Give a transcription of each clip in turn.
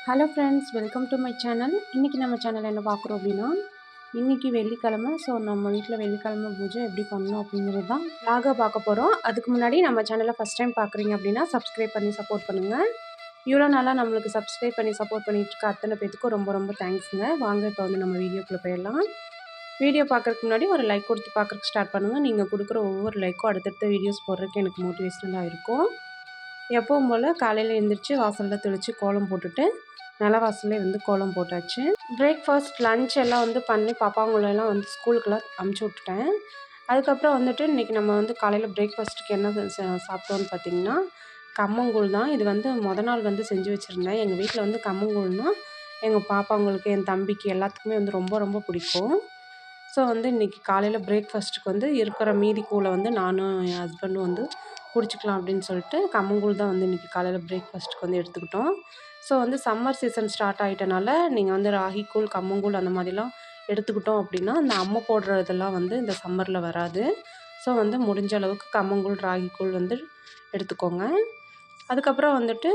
Hello friends, welcome to my channel. இன்றைக்கி நம்ம channel என்ன பார்க்குறோம் அப்படின்னா, இன்றைக்கி வெள்ளிக்கிழமை. ஸோ நம்ம வீட்டில் வெள்ளிக்கிழமை பூஜை எப்படி பண்ணணும் அப்படிங்கிறது தான் vlog-ஆ பார்க்க போகிறோம். அதுக்கு முன்னாடி நம்ம சேனலை ஃபஸ்ட் டைம் பார்க்குறீங்க அப்படின்னா சப்ஸ்கிரைப் பண்ணி சப்போர்ட் பண்ணுங்கள். இவ்வளோ நாளாக நம்மளுக்கு சப்ஸ்கிரைப் பண்ணி சப்போர்ட் பண்ணிட்டு இருக்க அத்தனை பேத்துக்கும் ரொம்ப ரொம்ப தேங்க்ஸுங்க. வாங்க இப்போ வந்து நம்ம வீடியோக்குள்ளே போயிடலாம். வீடியோ பார்க்குறதுக்கு முன்னாடி ஒரு லைக் கொடுத்து பார்க்குறதுக்கு ஸ்டார்ட் பண்ணுங்கள். நீங்கள் கொடுக்குற ஒவ்வொரு லைக்கும் அடுத்தடுத்த வீடியோஸ் போடுறதுக்கு எனக்கு மோட்டிவேஷனலாக இருக்கும். எப்பவும் போல் காலையில் எழுந்திரிச்சு வாசலில் தெளித்து கோலம் போட்டுட்டு நிலவாசலே வந்து கோலம் போட்டாச்சு. பிரேக்ஃபாஸ்ட் லன்ச் எல்லாம் வந்து பண்ணி பாப்பாங்களெல்லாம் வந்து ஸ்கூலுக்கெல்லாம் அமுச்சு விட்டுட்டேன். அதுக்கப்புறம் வந்துட்டு இன்றைக்கி நம்ம வந்து காலையில் பிரேக்ஃபாஸ்ட்டுக்கு என்ன சாப்பிட்டோன்னு பார்த்திங்கன்னா கம்மங்கூழ் தான். இது வந்து நாள் வந்து செஞ்சு வச்சுருந்தேன். எங்கள் வீட்டில் வந்து கம்மங்கூழ்னால் எங்கள் பாப்பாங்களுக்கு என் தம்பிக்கு எல்லாத்துக்குமே வந்து ரொம்ப ரொம்ப பிடிக்கும். ஸோ வந்து இன்றைக்கி காலையில் பிரேக்ஃபாஸ்ட்டுக்கு வந்து இருக்கிற மீதி கூழை வந்து நானும் என் ஹஸ்பண்டும் வந்து குடிச்சிக்கலாம் அப்படின்னு சொல்லிட்டு கம்மங்கூழ் தான் வந்து இன்றைக்கி காலையில் பிரேக்ஃபாஸ்ட்டுக்கு வந்து எடுத்துக்கிட்டோம். ஸோ வந்து சம்மர் சீசன் ஸ்டார்ட் ஆகிட்டனால நீங்கள் வந்து ராகிக்கூழ் கம்மங்கூழ் அந்த மாதிரிலாம் எடுத்துக்கிட்டோம் அப்படின்னா அந்த அம்மை போடுற இதெல்லாம் வந்து இந்த சம்மரில் வராது. ஸோ வந்து முடிஞ்ச அளவுக்கு கம்மங்கூழ் ராகிக்கூழ் வந்து எடுத்துக்கோங்க. அதுக்கப்புறம் வந்துட்டு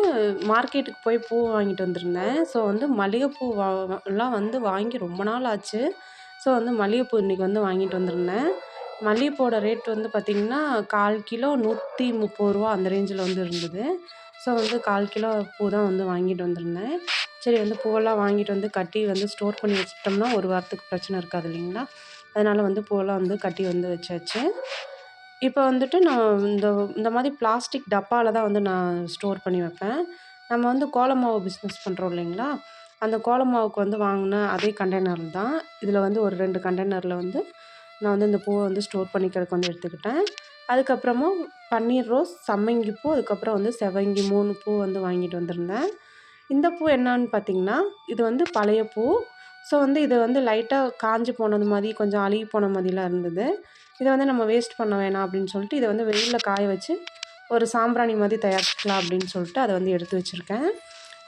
மார்க்கெட்டுக்கு போய் பூ வாங்கிட்டு வந்திருந்தேன். ஸோ வந்து மல்லிகைப்பூ எல்லாம் வந்து வாங்கி ரொம்ப நாள் ஆச்சு. ஸோ வந்து மல்லிகைப்பூ இன்றைக்கி வந்து வாங்கிட்டு வந்திருந்தேன். மல்லிகைப்பூவோட ரேட் வந்து பார்த்திங்கன்னா 1/4 கிலோ ரூ. 130 அந்த ரேஞ்சில் வந்து இருந்தது. ஸோ வந்து 1/4 கிலோ பூ தான் வந்து வாங்கிட்டு வந்திருந்தேன். சரி வந்து பூவெல்லாம் வாங்கிட்டு வந்து கட்டி வந்து ஸ்டோர் பண்ணி வச்சுட்டோம்னா ஒரு வாரத்துக்கு பிரச்சனை இருக்காது இல்லைங்களா? அதனால் வந்து பூவெல்லாம் வந்து கட்டி வந்து வச்சாச்சு. இப்போ வந்துட்டு நான் இந்த இந்த மாதிரி பிளாஸ்டிக் டப்பாவில் தான் வந்து நான் ஸ்டோர் பண்ணி வைப்பேன். நம்ம வந்து கோலமாவு பிஸ்னஸ் பண்ணுறோம் இல்லைங்களா? அந்த கோலமாவுக்கு வந்து வாங்கின அதே கண்டெய்னர் தான். இதில் வந்து ஒரு 2 கண்டெய்னரில் வந்து நான் வந்து இந்த பூவை வந்து ஸ்டோர் பண்ணிக்கிறதுக்கு வந்து எடுத்துக்கிட்டேன். அதுக்கப்புறமா பன்னீர் ரோஸ், சம்மங்கி பூ, அதுக்கப்புறம் வந்து செவ்வங்கி 3 பூ வந்து வாங்கிட்டு வந்திருந்தேன். இந்த பூ என்னான்னு பார்த்தீங்கன்னா, இது வந்து பழைய பூ. ஸோ வந்து இது வந்து லைட்டாக காஞ்சு போனது மாதிரி கொஞ்சம் அழுகி போன மாதிரிலாம் இருந்தது. இதை வந்து நம்ம வேஸ்ட் பண்ண வேணாம் அப்படின்னு சொல்லிட்டு இதை வந்து வெயிலில் காய வச்சு ஒரு சாம்பிராணி மாதிரி தயாரிச்சிக்கலாம் அப்படின்னு சொல்லிட்டு அதை வந்து எடுத்து வச்சுருக்கேன்.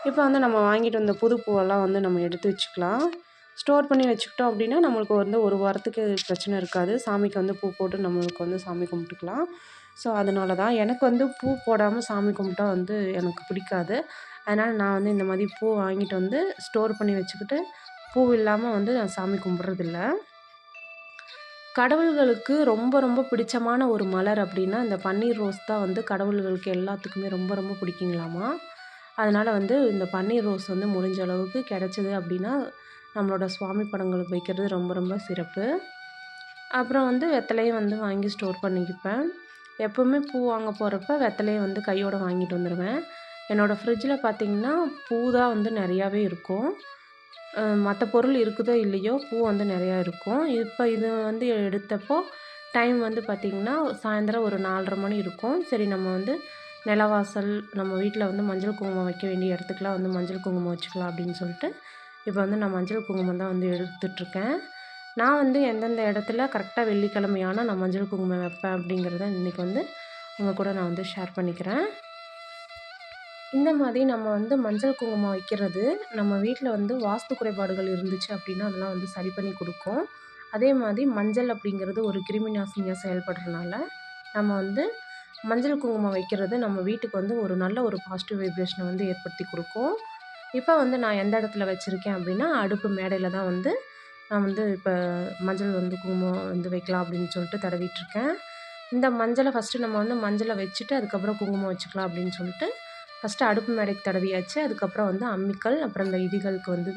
இப்போ வந்து நம்ம வாங்கிட்டு வந்த புது பூவெல்லாம் வந்து நம்ம எடுத்து வச்சுக்கலாம். ஸ்டோர் பண்ணி வச்சுக்கிட்டோம் அப்படின்னா நம்மளுக்கு வந்து ஒரு வாரத்துக்கு பிரச்சனை இருக்காது. சாமிக்கு வந்து பூ போட்டு நம்மளுக்கு வந்து சாமி கும்பிட்டுக்கலாம். ஸோ அதனால தான் எனக்கு வந்து பூ போடாமல் சாமி கும்பிட்டா வந்து எனக்கு பிடிக்காது. அதனால் நான் வந்து இந்த மாதிரி பூ வாங்கிட்டு வந்து ஸ்டோர் பண்ணி வச்சுக்கிட்டு பூ இல்லாமல் வந்து நான் சாமி கும்பிட்றதில்ல. கடவுள்களுக்கு ரொம்ப ரொம்ப பிடிச்சமான ஒரு மலர் அப்படின்னா இந்த பன்னீர் ரோஸ் தான் வந்து கடவுள்களுக்கு எல்லாத்துக்குமே ரொம்ப ரொம்ப பிடிக்குங்களாமா. அதனால் வந்து இந்த பன்னீர் ரோஸ் வந்து முடிஞ்ச அளவுக்கு கிடச்சிது அப்படின்னா நம்மளோட சுவாமி படங்களுக்கு வைக்கிறது ரொம்ப ரொம்ப சிறப்பு. அப்புறம் வந்து வெத்தலையும் வந்து வாங்கி ஸ்டோர் பண்ணிக்குப்பேன். எப்போவுமே பூ வாங்க போகிறப்ப வெத்தலையை வந்து கையோடு வாங்கிட்டு வந்துடுவேன். என்னோடய ஃப்ரிட்ஜில் பார்த்திங்கன்னா பூ தான் வந்து நிறையாவே இருக்கும். மற்ற பொருள் இருக்குதோ இல்லையோ பூ வந்து நிறையா இருக்கும். இப்போ இது வந்து எடுத்தப்போ டைம் வந்து பார்த்திங்கன்னா சாயந்தரம் ஒரு 4:30 மணி இருக்கும். சரி நம்ம வந்து நிலவாசல் நம்ம வீட்டில் வந்து மஞ்சள் குங்குமம் வைக்க வேண்டிய இடத்துக்குலாம் வந்து மஞ்சள் குங்குமம் வச்சுக்கலாம் அப்படின்னு சொல்லிட்டு இப்போ வந்து நான் மஞ்சள் குங்குமம் தான் வந்து எடுத்துட்ருக்கேன். நான் வந்து எந்தெந்த இடத்துல கரெக்டாக வெள்ளிக்கிழமையானா நான் மஞ்சள் குங்குமம் வைப்பேன் அப்படிங்கிறத இன்றைக்கி வந்து உங்கள் கூட நான் வந்து ஷேர் பண்ணிக்கிறேன். இந்த மாதிரி நம்ம வந்து மஞ்சள் குங்குமம் வைக்கிறது நம்ம வீட்டில் வந்து வாஸ்து குறைபாடுகள் இருந்துச்சு அப்படின்னா அதெல்லாம் வந்து சரி பண்ணி கொடுக்கும். அதே மாதிரி மஞ்சள் அப்படிங்கிறது ஒரு கிருமி நாசினியாக செயல்படுறதுனால நம்ம வந்து மஞ்சள் குங்குமம் வைக்கிறது நம்ம வீட்டுக்கு வந்து ஒரு நல்ல ஒரு பாசிட்டிவ் வைப்ரேஷனை வந்து ஏற்படுத்தி கொடுக்கும். இப்போ வந்து நான் எந்த இடத்துல வச்சுருக்கேன் அப்படின்னா அடுப்பு மேடையில் தான் வந்து நான் வந்து இப்போ மஞ்சள் வந்து குங்குமம் வந்து வைக்கலாம் அப்படின்னு சொல்லிட்டு தடவிட்டுருக்கேன். இந்த மஞ்சளை ஃபஸ்ட்டு நம்ம வந்து மஞ்சளை வச்சுட்டு அதுக்கப்புறம் குங்குமம் வச்சுக்கலாம் அப்படின்னு சொல்லிட்டு ஃபஸ்ட்டு அடுப்பு மேடைக்கு தடவியாச்சு. அதுக்கப்புறம் வந்து அம்மிக்கல் அப்புறம் இந்த இடிகளுக்கு வந்து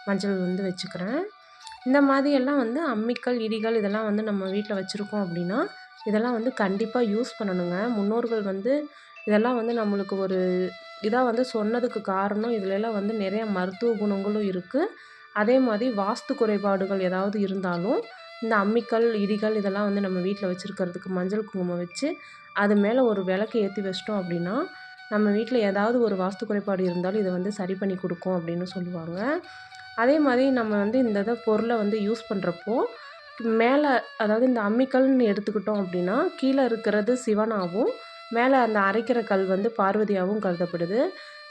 மஞ்சள் வந்து வச்சுக்கிறேன். இந்த மாதிரியெல்லாம் வந்து அம்மிக்கல், இடிகள் இதெல்லாம் வந்து நம்ம வீட்டில் வச்சுருக்கோம் அப்படின்னா இதெல்லாம் வந்து கண்டிப்பாக யூஸ் பண்ணணுங்க. முன்னோர்கள் வந்து இதெல்லாம் வந்து நம்மளுக்கு ஒரு இதாக வந்து சொன்னதுக்கு காரணம் இதுலெல்லாம் வந்து நிறைய மருத்துவ குணங்களும் இருக்குது. அதே மாதிரி வாஸ்து குறைபாடுகள் ஏதாவது இருந்தாலும் இந்த அம்மிக்கல், இடிகள் இதெல்லாம் வந்து நம்ம வீட்டில் வச்சுருக்கிறதுக்கு மஞ்சள் குங்குமம் வச்சு அது மேலே ஒரு விளக்கு ஏற்றி வச்சிட்டோம் அப்படின்னா நம்ம வீட்டில் ஏதாவது ஒரு வாஸ்து குறைபாடு இருந்தாலும் இதை வந்து சரி பண்ணி கொடுக்கும் அப்படின்னு சொல்லுவாங்க. அதே மாதிரி நம்ம வந்து இந்த பொருளை வந்து யூஸ் பண்ணுறப்போ மேலே அதாவது இந்த அம்மிக்கல்னு எடுத்துக்கிட்டோம் அப்படின்னா கீழே இருக்கிறது சிவனாகவும் மேலே அந்த அரைக்கிற கல் வந்து பார்வதியாகவும் கருதப்படுது.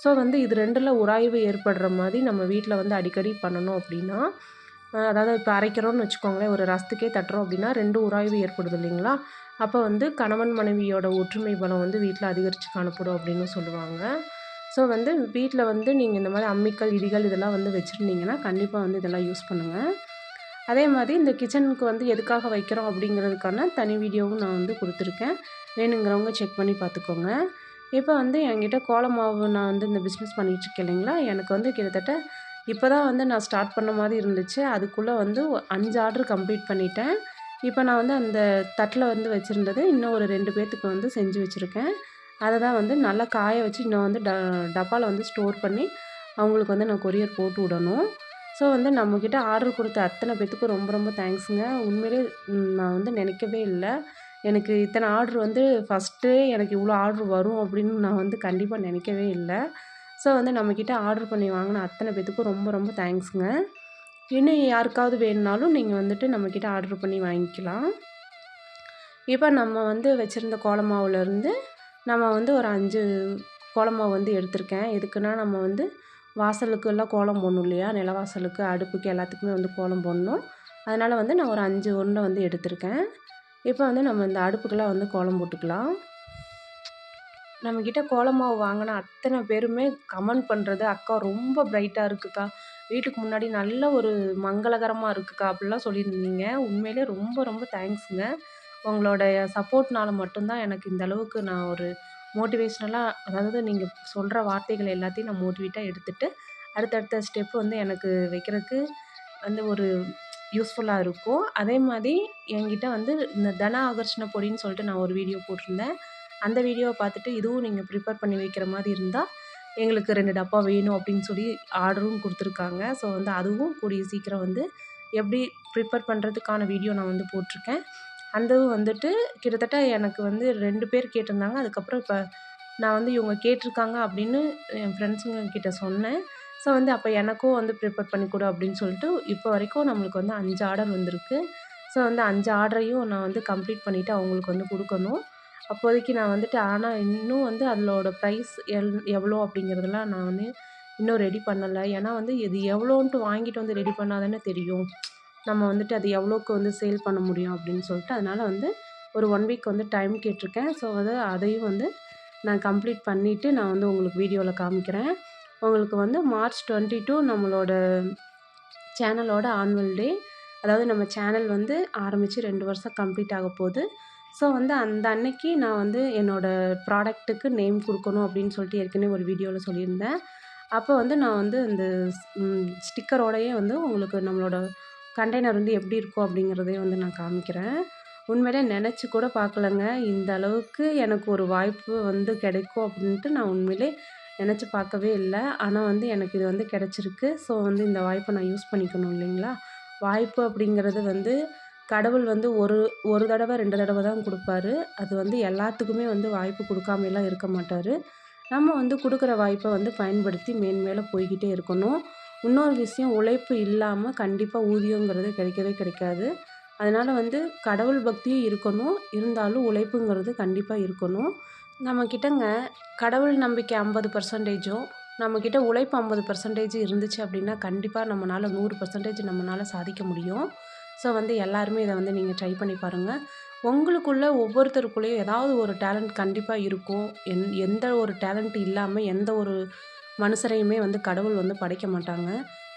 ஸோ வந்து இது 2ல் உராய்வு ஏற்படுற மாதிரி நம்ம வீட்டில் வந்து அடிக்கடி பண்ணணும் அப்படின்னா அதாவது இப்போ அரைக்கிறோன்னு வச்சுக்கோங்களேன், ஒரு ரசத்துக்கே தட்டுறோம் அப்படின்னா 2 உராய்வு ஏற்படுது இல்லைங்களா? அப்போ வந்து கணவன் மனைவியோட ஒற்றுமை பலம் வந்து வீட்டில் அதிகரித்து காணப்படும் அப்படின்னு சொல்லுவாங்க. ஸோ ஸோ வந்து வீட்டில் வந்து நீங்கள் இந்த மாதிரி அம்மிக்கல் இடிகள் இதெல்லாம் வந்து வச்சுருந்தீங்கன்னா கண்டிப்பாக வந்து இதெல்லாம் யூஸ் பண்ணுங்கள். அதே மாதிரி இந்த கிச்சனுக்கு வந்து எதுக்காக வைக்கிறோம் அப்படிங்கிறதுக்கான தனி வீடியோவும் நான் வந்து கொடுத்துருக்கேன். வேணுங்கிறவங்க செக் பண்ணி பார்த்துக்கோங்க. இப்போ வந்து என்கிட்ட கோல மாவு நான் வந்து இந்த பிஸ்னஸ் பண்ணிகிட்ருக்கேன் இல்லைங்களா, எனக்கு வந்து கிட்டத்தட்ட இப்போ தான் வந்து நான் ஸ்டார்ட் பண்ண மாதிரி இருந்துச்சு. அதுக்குள்ளே வந்து 5 ஆர்டர் கம்ப்ளீட் பண்ணிட்டேன். இப்போ நான் வந்து அந்த தட்டில் வந்து வச்சுருந்தது இன்னும் ஒரு 2 பேர்த்துக்கு வந்து செஞ்சு வச்சுருக்கேன். அதை தான் வந்து நல்லா காய வச்சு இன்னும் வந்து டப்பாவில் வந்து ஸ்டோர் பண்ணி அவங்களுக்கு வந்து நான் கொரியர் போட்டு விடணும். ஸோ வந்து நம்மக்கிட்ட ஆர்டர் கொடுத்த அத்தனை பேத்துக்கும் ரொம்ப ரொம்ப தேங்க்ஸுங்க. உண்மையிலே நான் வந்து நினைக்கவே இல்லை. எனக்கு இத்தனை ஆர்டர் வந்து ஃபஸ்ட்டு எனக்கு இவ்வளோ ஆர்டர் வரும் அப்படின்னு நான் வந்து கண்டிப்பாக நினைக்கவே இல்லை. ஸோ வந்து நம்மக்கிட்ட ஆர்டர் பண்ணி வாங்கின அத்தனை பேத்துக்கும் ரொம்ப ரொம்ப தேங்க்ஸுங்க. இன்னும் யாருக்காவது வேணுனாலும் நீங்கள் வந்துட்டு நம்மக்கிட்ட ஆர்டர் பண்ணி வாங்கிக்கலாம். இப்போ நம்ம வந்து வச்சுருந்த கோல மாவுலேருந்து நம்ம வந்து ஒரு 5 கோல மாவு வந்து எடுத்திருக்கேன். எதுக்குன்னா நம்ம வந்து வாசலுக்கெல்லாம் கோலம் போடணும் இல்லையா, நிலவாசலுக்கு அடுப்புக்கு எல்லாத்துக்குமே வந்து கோலம் போடணும். அதனால் வந்து நான் ஒரு 5 உருண்டை வந்து எடுத்திருக்கேன். இப்போ வந்து நம்ம இந்த அடுப்புக்கெல்லாம் வந்து கோலம் போட்டுக்கலாம். நம்மக்கிட்ட கோல மாவு வாங்கின அத்தனை பேருமே கமெண்ட் பண்ணுறது, அக்கா ரொம்ப பிரைட்டாக இருக்குக்கா, வீட்டுக்கு முன்னாடி நல்ல ஒரு மங்களகரமாக இருக்குக்கா அப்படிலாம் சொல்லியிருந்தீங்க. உண்மையிலே ரொம்ப ரொம்ப தேங்க்ஸுங்க. உங்களோட சப்போர்ட்னால மட்டும்தான் எனக்கு இந்த அளவுக்கு நான் ஒரு மோட்டிவேஷ்னலாக, அதாவது நீங்கள் சொல்கிற வார்த்தைகள் எல்லாத்தையும் நான் மோட்டிவேட்டாக எடுத்துகிட்டு அடுத்தடுத்த ஸ்டெப் வந்து எனக்கு வைக்கிறதுக்கு வந்து ஒரு யூஸ்ஃபுல்லாக இருக்கும். அதே மாதிரி என்கிட்ட வந்து இந்த தன ஆகர்ஷண பொடின்னு சொல்லிட்டு நான் ஒரு வீடியோ போட்டிருந்தேன். அந்த வீடியோவை பார்த்துட்டு இதுவும் நீங்கள் ப்ரிப்பேர் பண்ணி வைக்கிற மாதிரி இருந்தால் எங்களுக்கு 2 டப்பா வேணும் அப்படின்னு சொல்லி ஆர்டரும் கொடுத்துருக்காங்க. ஸோ வந்து அதுவும் கூடிய சீக்கிரம் வந்து எப்படி ப்ரிப்பேர் பண்ணுறதுக்கான வீடியோ நான் வந்து போட்டிருக்கேன். அதுவும் வந்துட்டு கிட்டத்தட்ட எனக்கு வந்து 2 பேர் கேட்டிருந்தாங்க. அதுக்கப்புறம் இப்போ நான் வந்து இவங்க கேட்டிருக்காங்க அப்படின்னு என் ஃப்ரெண்ட்ஸுங்க கிட்ட சொன்னேன். ஸோ வந்து அப்போ எனக்கும் வந்து ப்ரிப்பேர் பண்ணி கொடு அப்படின்னு சொல்லிட்டு இப்போ வரைக்கும் நம்மளுக்கு வந்து 5 ஆர்டர் வந்திருக்கு. ஸோ வந்து 5 ஆர்டரையும் நான் வந்து கம்ப்ளீட் பண்ணிவிட்டு அவங்களுக்கு வந்து கொடுக்கணும். அப்போதைக்கு நான் வந்துட்டு ஆனால் இன்னும் வந்து அதோட ப்ரைஸ் எவ்வளோ அப்படிங்கிறதெல்லாம் நான் வந்து இன்னும் ரெடி பண்ணலை. ஏன்னா வந்து இது எவ்வளோன்ட்டு வாங்கிட்டு வந்து ரெடி பண்ணால் தானே தெரியும், நம்ம வந்துட்டு அது எவ்வளோக்கு வந்து சேல் பண்ண முடியும் அப்படின்னு சொல்லிட்டு. அதனால் வந்து ஒரு 1 வீக் வந்து டைம் கேட்டிருக்கேன். ஸோ வந்து அதையும் வந்து நான் கம்ப்ளீட் பண்ணிவிட்டு நான் வந்து உங்களுக்கு வீடியோவில் காமிக்கிறேன். உங்களுக்கு வந்து March 22 நம்மளோட சேனலோட ஆனுவல் டே. அதாவது நம்ம சேனல் வந்து ஆரம்பித்து 2 வருஷம் கம்ப்ளீட் ஆக போகுது. ஸோ வந்து அந்த அன்னைக்கு நான் வந்து என்னோடய ப்ராடக்ட்டுக்கு நேம் கொடுக்கணும் அப்படின்னு சொல்லிட்டு ஏற்கனவே ஒரு வீடியோவில் சொல்லியிருந்தேன். அப்போ வந்து நான் வந்து இந்த ஸ்டிக்கரோடையே வந்து உங்களுக்கு நம்மளோட கண்டெய்னர் வந்து எப்படி இருக்கும் அப்படிங்கிறதையும் வந்து நான் காமிக்கிறேன். உண்மையிலே நினச்சி கூட பார்க்கலங்க, இந்த அளவுக்கு எனக்கு ஒரு வாய்ப்பு வந்து கிடைக்கும் அப்படின்ட்டு நான் உண்மையிலே நினச்சி பார்க்கவே இல்லை. ஆனால் வந்து எனக்கு இது வந்து கிடச்சிருக்கு. ஸோ வந்து இந்த வாய்ப்பை நான் யூஸ் பண்ணிக்கணும் இல்லைங்களா. வாய்ப்பு அப்படிங்கிறது வந்து கடவுள் வந்து ஒரு தடவை 2 தடவை தான் கொடுப்பாரு. அது வந்து எல்லாத்துக்குமே வந்து வாய்ப்பு கொடுக்காமலாம் இருக்க மாட்டார். நம்ம வந்து கொடுக்குற வாய்ப்பை வந்து பயன்படுத்தி மேன்மேலே போய்கிட்டே இருக்கணும். இன்னொரு விஷயம், உழைப்பு இல்லாமல் கண்டிப்பாக ஊதியங்கிறது கிடைக்கவே கிடைக்காது. அதனால் வந்து கடவுள் பக்தியும் இருக்கணும், இருந்தாலும் உழைப்புங்கிறது கண்டிப்பாக இருக்கணும். நம்மக்கிட்டங்க கடவுள் நம்பிக்கை 50%, நம்மக்கிட்ட உழைப்பு 50% இருந்துச்சு அப்படின்னா கண்டிப்பாக நம்மளால் 100% நம்மளால் சாதிக்க முடியும். ஸோ வந்து எல்லாருமே இதை வந்து நீங்கள் ட்ரை பண்ணி பாருங்கள். உங்களுக்குள்ளே ஒவ்வொருத்தருக்குள்ளேயும் ஏதாவது ஒரு டேலண்ட் கண்டிப்பாக இருக்கும். எந்த ஒரு டேலண்ட் இல்லாமல் எந்த ஒரு மனுஷரையுமே வந்து கடவுள் வந்து படைக்க மாட்டாங்க.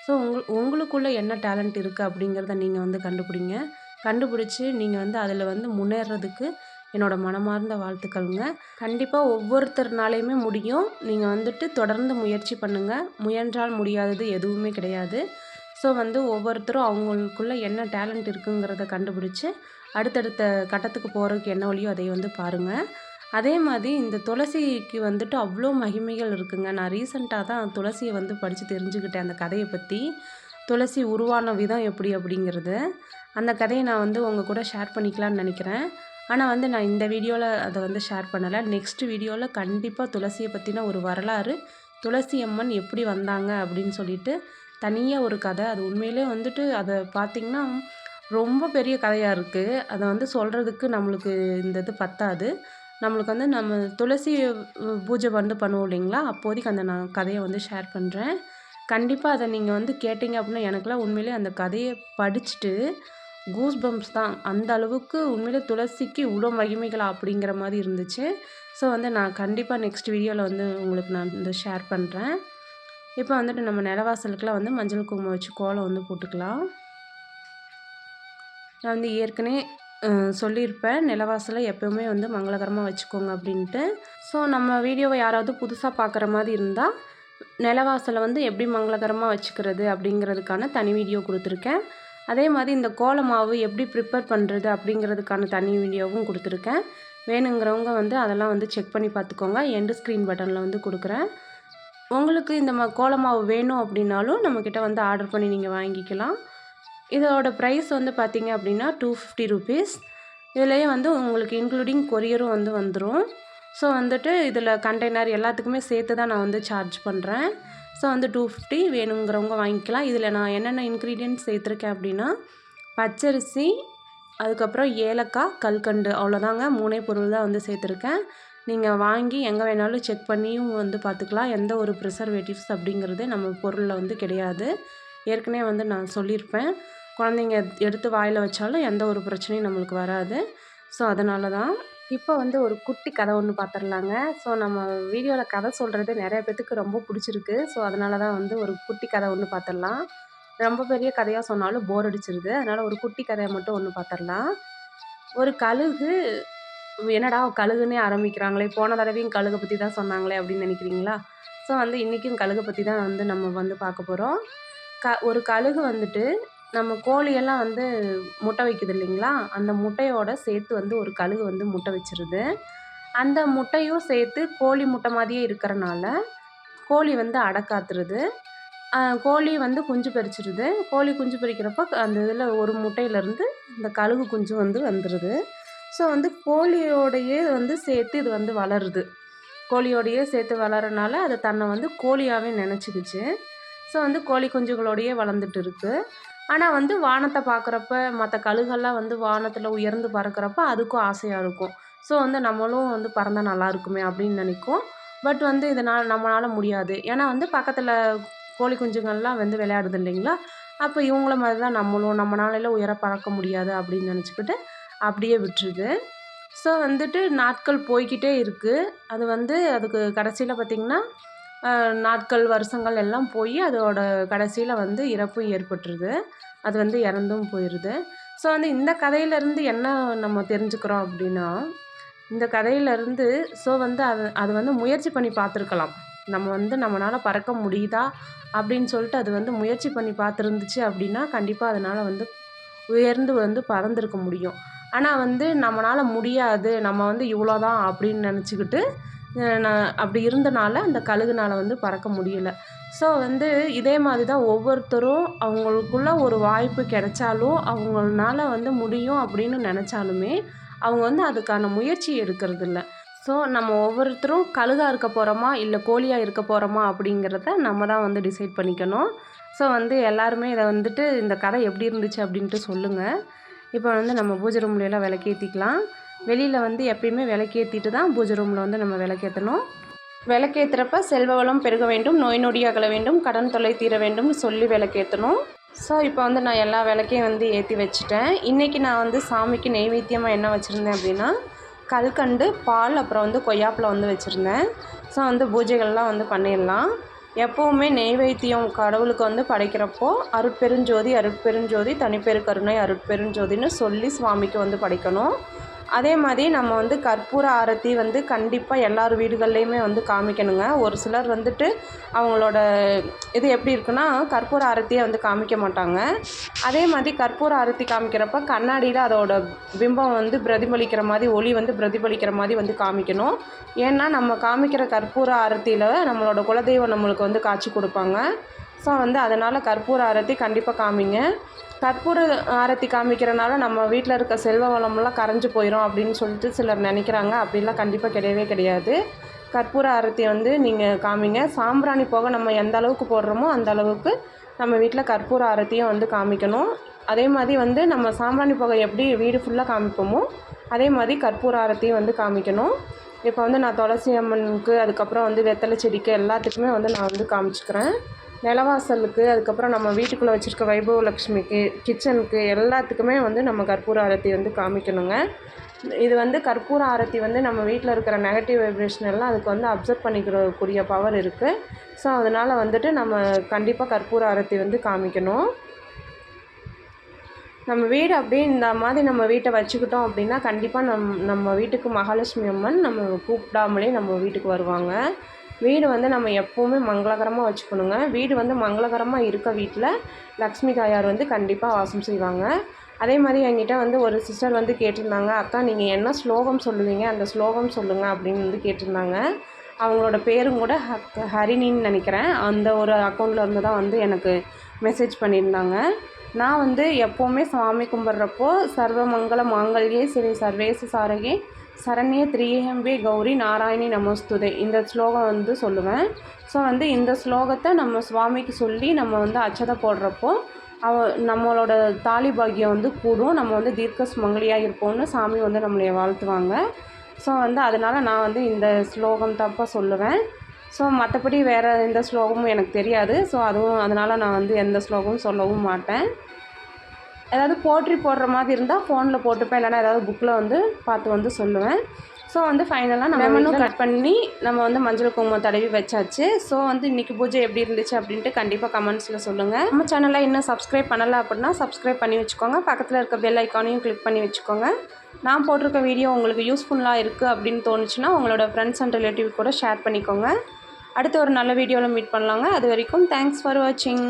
ஸோ உங்களுக்குள்ளே என்ன டேலண்ட் இருக்குது அப்படிங்கிறத நீங்கள் வந்து கண்டுபிடிங்க. கண்டுபிடிச்சி நீங்கள் வந்து அதில் வந்து முன்னேறதுக்கு என்னோடய மனமார்ந்த வாழ்த்துக்கள்ங்க. கண்டிப்பாக ஒவ்வொருத்தர்னாலையுமே முடியும். நீங்கள் வந்துட்டு தொடர்ந்து முயற்சி பண்ணுங்கள். முயன்றால் முடியாதது எதுவுமே கிடையாது. ஸோ வந்து ஒவ்வொருத்தரும் அவங்களுக்குள்ளே என்ன டேலண்ட் இருக்குங்கிறத கண்டுபிடிச்சி அடுத்தடுத்த கட்டத்துக்கு போகிறதுக்கு என்ன வழியோ அதை வந்து பாருங்கள். அதே மாதிரி இந்த துளசிக்கு வந்துட்டு அவ்வளோ மகிமைகள் இருக்குங்க. நான் ரீசெண்டாக தான் துளசியை வந்து படித்து தெரிஞ்சுக்கிட்டேன், அந்த கதையை பற்றி. துளசி உருவான விதம் எப்படி அப்படிங்கிறது. அந்த கதையை நான் வந்து உங்கள் கூட ஷேர் பண்ணிக்கலான்னு நினைக்கிறேன். ஆனால் வந்து நான் இந்த வீடியோவில் அதை வந்து ஷேர் பண்ணலை. நெக்ஸ்ட் வீடியோவில் கண்டிப்பாக துளசியை பற்றின ஒரு வரலாறு, துளசி அம்மன் எப்படி வந்தாங்க அப்படின்னு சொல்லிட்டு தனியாக ஒரு கதை. அது உண்மையிலே வந்துட்டு அதை பார்த்திங்கன்னா ரொம்ப பெரிய கதையாக இருக்குது. அதை வந்து சொல்கிறதுக்கு நம்மளுக்கு இந்த இது பத்தாது. நம்மளுக்கு வந்து நம்ம துளசி பூஜை வந்து பண்ணுவோம் இல்லைங்களா, அப்போதைக்கு அந்த நான் கதையை வந்து ஷேர் பண்ணுறேன். கண்டிப்பாக அதை நீங்கள் வந்து கேட்டிங்க அப்படின்னா எனக்கெலாம் உண்மையிலே அந்த கதையை படிச்சுட்டு கூஸ் பம்ப்ஸ் தான். அந்த அளவுக்கு உண்மையிலே துளசிக்கு இவ்வளோ மகிமைகளா அப்படிங்கிற மாதிரி இருந்துச்சு. ஸோ வந்து நான் கண்டிப்பாக நெக்ஸ்ட் வீடியோவில் வந்து உங்களுக்கு நான் வந்து ஷேர் பண்ணுறேன். இப்போ வந்துட்டு நம்ம நிலவாசலுக்குலாம் வந்து மஞ்சள் குங்குமம் வச்சு கோலம் வந்து போட்டுக்கலாம். நான் வந்து ஏற்கனவே சொல்லியிருப்பேன், நிலவாசலை எப்போவுமே வந்து மங்களகரமாக வச்சுக்கோங்க அப்படின்ட்டு. ஸோ நம்ம வீடியோவை யாராவது புதுசாக பார்க்குற மாதிரி இருந்தால், நிலவாசலை வந்து எப்படி மங்களகரமாக வச்சுக்கிறது அப்படிங்கிறதுக்கான தனி வீடியோ கொடுத்துருக்கேன். அதே மாதிரி இந்த கோல மாவு எப்படி ப்ரிப்பேர் பண்ணுறது அப்படிங்கிறதுக்கான தனி வீடியோவும் கொடுத்துருக்கேன். வேணுங்கிறவங்க வந்து அதெல்லாம் வந்து செக் பண்ணி பார்த்துக்கோங்க. எண்டு ஸ்க்ரீன் பட்டனில் வந்து கொடுக்குறேன். உங்களுக்கு இந்த கோல மாவு வேணும் அப்படின்னாலும் நம்மக்கிட்ட வந்து ஆர்டர் பண்ணி நீங்கள் வாங்கிக்கலாம். இதோட ப்ரைஸ் வந்து பார்த்திங்க அப்படின்னா 250 ருபீஸ். இதுலேயே வந்து உங்களுக்கு இன்க்ளூடிங் கொரியரும் வந்து வந்துடும். ஸோ வந்துட்டு இதில் கண்டெய்னர் எல்லாத்துக்குமே சேர்த்து தான் நான் வந்து சார்ஜ் பண்ணுறேன். ஸோ வந்து 250 வேணுங்கிறவங்க வாங்கிக்கலாம். இதில் நான் என்னென்ன இன்க்ரீடியன்ட்ஸ் சேர்த்துருக்கேன் அப்படின்னா, பச்சரிசி, அதுக்கப்புறம் ஏலக்காய், கல்கண்டு, அவ்வளோதாங்க. 3 பொருள் தான் வந்து சேர்த்துருக்கேன். நீங்கள் வாங்கி எங்கே வேணாலும் செக் பண்ணியும் வந்து பார்த்துக்கலாம். எந்த ஒரு ப்ரிசர்வேட்டிவ்ஸ் அப்படிங்கிறது நம்ம பொருளில் வந்து கிடையாது. ஏற்கனவே வந்து நான் சொல்லியிருப்பேன், குழந்தைங்க எடுத்து வாயில் வச்சாலும் எந்த ஒரு பிரச்சனையும் நம்மளுக்கு வராது. ஸோ அதனால தான். இப்போ வந்து ஒரு குட்டி கதை ஒன்று பார்த்துடலாங்க. ஸோ நம்ம வீடியோவில் கதை சொல்கிறது நிறைய பேத்துக்கு ரொம்ப பிடிச்சிருக்கு. ஸோ அதனால தான் வந்து ஒரு குட்டி கதை ஒன்று பார்த்துடலாம். ரொம்ப பெரிய கதையாக சொன்னாலும் போர் அடிச்சிருது. அதனால் ஒரு குட்டி கதையை மட்டும் ஒன்று பார்த்துடலாம். ஒரு கழுகு, என்னடா கழுகுன்னே ஆரம்பிக்கிறாங்களே, போன தடவையும் கழுகை பற்றி தான் சொன்னாங்களே அப்படின்னு நினைக்கிறீங்களா? ஸோ வந்து இன்றைக்கும் கழுகை பற்றி தான் வந்து நம்ம வந்து பார்க்க போகிறோம். ஒரு கழுகு வந்துட்டு நம்ம கோழியெல்லாம் வந்து முட்டை வைக்குது இல்லைங்களா, அந்த முட்டையோட சேர்த்து வந்து ஒரு கழுகு வந்து முட்டை வச்சிருது. அந்த முட்டையும் சேர்த்து கோழி முட்டை மாதிரியே இருக்கிறனால கோழி வந்து அடக்காத்துருது. கோழி வந்து குஞ்சு பறிச்சிருது. கோழி குஞ்சு பறிக்கிறப்ப அந்த இதில் ஒரு முட்டையிலேருந்து இந்த கழுகு குஞ்சு வந்து வந்துடுது. ஸோ வந்து கோழியோடையே வந்து சேர்த்து இது வந்து வளருது. கோழியோடையே சேர்த்து வளரனால அது தன்னை வந்து கோழியாகவே நினச்சிக்கிச்சு. ஸோ வந்து கோழி குஞ்சுகளோடையே வளர்ந்துட்டு இருக்குது. ஆனால் வந்து வானத்தை பார்க்குறப்ப மற்ற கழுகெல்லாம் வந்து வானத்தில் உயர்ந்து பறக்கிறப்ப அதுக்கும் ஆசையாக இருக்கும். ஸோ வந்து நம்மளும் வந்து பறந்தால் நல்லா இருக்குமே அப்படின்னு நினைக்கும். பட் வந்து இதனால் நம்மளால் முடியாது. ஏன்னா வந்து பக்கத்தில் கோழி குஞ்சுங்கள்லாம் வந்து விளையாடுது இல்லைங்களா, அப்போ இவங்கள மாதிரி தான் நம்மளால உயர பறக்க முடியாது அப்படின்னு நினச்சிக்கிட்டு அப்படியே விட்டுருது. ஸோ வந்துட்டு நாட்கள் போய்கிட்டே இருக்குது. அது வந்து அதுக்கு கடைசியில் பார்த்திங்கன்னா நாட்கள் வருஷங்கள் எல்லாம் போய் அதோட கடைசியில் வந்து இறப்பும் ஏற்பட்டுருது. அது வந்து இறந்தும் போயிடுது. ஸோ வந்து இந்த கதையிலேருந்து என்ன நம்ம தெரிஞ்சுக்கிறோம் அப்படின்னா, இந்த கதையிலேருந்து ஸோ வந்து அது வந்து முயற்சி பண்ணி பார்த்துருக்கலாம். நம்ம வந்து நம்மளால் பறக்க முடியுதா அப்படின்னு சொல்லிட்டு அது வந்து முயற்சி பண்ணி பார்த்துருந்துச்சு அப்படின்னா கண்டிப்பாக அதனால் வந்து உயர்ந்து வந்து பறந்துருக்க முடியும். ஆனால் வந்து நம்மளால் முடியாது, நம்ம வந்து இவ்வளோதான் அப்படின்னு நினச்சிக்கிட்டு அப்படி இருந்தனால அந்த கழுகுனால் வந்து பறக்க முடியல. ஸோ வந்து இதே மாதிரி தான் ஒவ்வொருத்தரும் அவங்களுக்குள்ள ஒரு வாய்ப்பு கிடைச்சாலும் அவங்களால வந்து முடியும் அப்படின்னு நினச்சாலுமே அவங்க வந்து அதுக்கான முயற்சி எடுக்கிறதில்ல. ஸோ நம்ம ஒவ்வொருத்தரும் கழுகாக இருக்க போகிறோமா இல்லை கோழியாக இருக்க போகிறோமா அப்படிங்கிறத நம்ம தான் வந்து டிசைட் பண்ணிக்கணும். ஸோ வந்து எல்லாருமே இதை வந்துட்டு இந்த கதை எப்படி இருந்துச்சு அப்படின்ட்டு சொல்லுங்கள். இப்போ வந்து நம்ம பூஜை ரூம்லையெல்லாம் விளக்கேற்றிக்கலாம். வெளியில் வந்து எப்பயுமே விளக்கேற்றிட்டு தான் பூஜை ரூமில் வந்து நம்ம விளக்கேற்றணும். விளக்கேற்றுறப்ப செல்வ வளம் பெருக வேண்டும், நோய் நொடி அகல வேண்டும், கடன் தொல்லை தீர வேண்டும்னு சொல்லி விளக்கேற்றணும். ஸோ இப்போ வந்து நான் எல்லா விளக்கையும் வந்து ஏற்றி வச்சுட்டேன். இன்றைக்கி நான் வந்து சாமிக்கு நெய்வேத்தியமாக என்ன வச்சுருந்தேன் அப்படின்னா, கல்கண்டு, பால், அப்புறம் வந்து கொய்யாப்பழம் வந்து வச்சுருந்தேன். ஸோ வந்து பூஜைகள்லாம் வந்து பண்ணிடலாம். எப்போவுமே நெய்வேத்தியம் கடவுளுக்கு வந்து படைக்கிறப்போ அருட்பெருஞ்சோதி அருட்பெருஞ்சோதி தனிப்பெரு கருணை அருட்பெருஞ்சோதின்னு சொல்லி சுவாமிக்கு வந்து படைக்கணும். அதே மாதிரி நம்ம வந்து கற்பூர ஆரத்தி வந்து கண்டிப்பாக எல்லார் வீடுகள்லேயுமே வந்து காமிக்கணுங்க. ஒரு சிலர் வந்துட்டு அவங்களோட இது எப்படி இருக்குன்னா கற்பூர ஆரத்தியை வந்து காமிக்க மாட்டாங்க. அதே மாதிரி கற்பூர ஆரத்தி காமிக்கிறப்ப கண்ணாடியில் அதோட பிம்பம் வந்து பிரதிபலிக்கிற மாதிரி, ஒளி வந்து பிரதிபலிக்கிற மாதிரி வந்து காமிக்கணும். ஏன்னா நம்ம காமிக்கிற கற்பூர ஆரத்தியில் நம்மளோட குலதெய்வம் நம்மளுக்கு வந்து காட்சி கொடுப்பாங்க. ஸோ வந்து அதனால் கற்பூர ஆரத்தி கண்டிப்பாக காமிங்க. கற்பூர ஆரத்தி காமிக்கிறனால நம்ம வீட்டில் இருக்க செல்வ வளமெல்லாம் கரைஞ்சி போயிடும் அப்படின்னு சொல்லிட்டு சிலர் நினைக்கிறாங்க. அப்படிலாம் கண்டிப்பாக கிடையவே கிடையாது. கற்பூர ஆரத்தி வந்து நீங்கள் காமிங்க. சாம்பிராணி போக நம்ம எந்த அளவுக்கு போடுறோமோ அந்த அளவுக்கு நம்ம வீட்டில் கற்பூர ஆரத்தியும் வந்து காமிக்கணும். அதே மாதிரி வந்து நம்ம சாம்பிராணி போக எப்படி வீடு ஃபுல்லாக காமிப்போமோ அதே மாதிரி கற்பூர ஆரத்தியும் வந்து காமிக்கணும். இப்போ வந்து நான் துளசி அம்மனுக்கு, அதுக்கப்புறம் வந்து வெத்தலை செடிக்கு எல்லாத்துக்குமே வந்து நான் வந்து காமிச்சிக்கிறேன். நிலவாசலுக்கு, அதுக்கப்புறம் நம்ம வீட்டுக்குள்ளே வச்சுருக்க வைபவலக்ஷ்மிக்கு, கிச்சனுக்கு எல்லாத்துக்குமே வந்து நம்ம கற்பூர ஆரத்தி வந்து காமிக்கணுங்க. இது வந்து கற்பூர ஆரத்தி வந்து நம்ம வீட்டில் இருக்கிற நெகட்டிவ் வைப்ரேஷன் எல்லாம் அதுக்கு வந்து அப்சர்வ் பண்ணிக்கிறக்கூடிய பவர் இருக்குது. ஸோ அதனால் வந்துட்டு நம்ம கண்டிப்பாக கற்பூர ஆரத்தி வந்து காமிக்கணும். நம்ம வீடு அப்படியே இந்த மாதிரி நம்ம வீட்டை வச்சுக்கிட்டோம் அப்படின்னா கண்டிப்பாக நம்ம வீட்டுக்கு மகாலட்சுமி அம்மன் நம்ம கூப்பிடாமலே நம்ம வீட்டுக்கு வருவாங்க. வீடு வந்து நம்ம எப்போவுமே மங்களகரமாக வச்சுக்கணுங்க. வீடு வந்து மங்களகரமாக இருக்க வீட்டில் லக்ஷ்மி தாயார் வந்து கண்டிப்பாக வாசம் செய்வாங்க. அதே மாதிரி என்கிட்ட வந்து ஒரு சிஸ்டர் வந்து கேட்டிருந்தாங்க, அக்கா நீங்கள் என்ன ஸ்லோகம் சொல்லுவீங்க, அந்த ஸ்லோகம் சொல்லுங்கள் அப்படின்னு வந்து கேட்டிருந்தாங்க. அவங்களோட பேரும் கூட ஹரிணின்னு நினைக்கிறேன். அந்த ஒரு அக்கௌண்ட்டில் இருந்து தான் வந்து எனக்கு மெசேஜ் பண்ணியிருந்தாங்க. நான் வந்து எப்போவுமே சாமி கும்பிட்றப்போ சர்வ மங்கள மாங்கல்யே ஸ்ரீ சர்வேச சாரகே சரண்யே திரியம்பே கௌரி நாராயணி நமஸ்துதே இந்த ஸ்லோகம் வந்து சொல்லுவேன். ஸோ வந்து இந்த ஸ்லோகத்தை நம்ம சுவாமிக்கு சொல்லி நம்ம வந்து அச்சதை போடுறப்போ நம்மளோட தாலி பாக்கியம் வந்து கூடும். நம்ம வந்து தீர்க்க சுமங்கலியாக இருப்போம்னு சாமி வந்து நம்மளைய வாழ்த்துவாங்க. ஸோ வந்து அதனால் நான் வந்து இந்த ஸ்லோகம் தப்பாக சொல்லுவேன். ஸோ மற்றபடி வேறு எந்த ஸ்லோகமும் எனக்கு தெரியாது. ஸோ அதனால் நான் வந்து எந்த ஸ்லோகமும் சொல்லவும் மாட்டேன். ஏதாவது போற்றி போடுற மாதிரி இருந்தால் ஃபோனில் போட்டுப்பேன், இல்லைனா ஏதாவது புக்கில் வந்து பார்த்து வந்து சொல்லுவேன். ஸோ வந்து ஃபைனலாக நம்ம லெமனும் கட் பண்ணி நம்ம வந்து மஞ்சள் குங்குமம் தடவி வச்சாச்சு. ஸோ வந்து இன்றைக்கி பூஜை எப்படி இருந்துச்சு அப்படின்ட்டு கண்டிப்பாக கமெண்ட்ஸில் சொல்லுங்கள். நம்ம சேனலை இன்னும் சப்ஸ்கிரைப் பண்ணலை அப்படின்னா சப்ஸ்கிரைப் பண்ணி வச்சுக்கோங்க. பக்கத்தில் இருக்க பெல் ஐக்கானையும் கிளிக் பண்ணி வச்சுக்கோங்க. நான் போட்டிருக்க வீடியோ உங்களுக்கு யூஸ்ஃபுல்லாக இருக்குது அப்படின்னு தோணுச்சுன்னா உங்களோட ஃப்ரெண்ட்ஸ் அண்ட் ரிலேட்டிவ் கூட ஷேர் பண்ணிக்கோங்க. அடுத்து ஒரு நல்ல வீடியோவில் மீட் பண்ணலாங்க. அது வரைக்கும் தேங்க்ஸ் ஃபார் வாட்சிங்.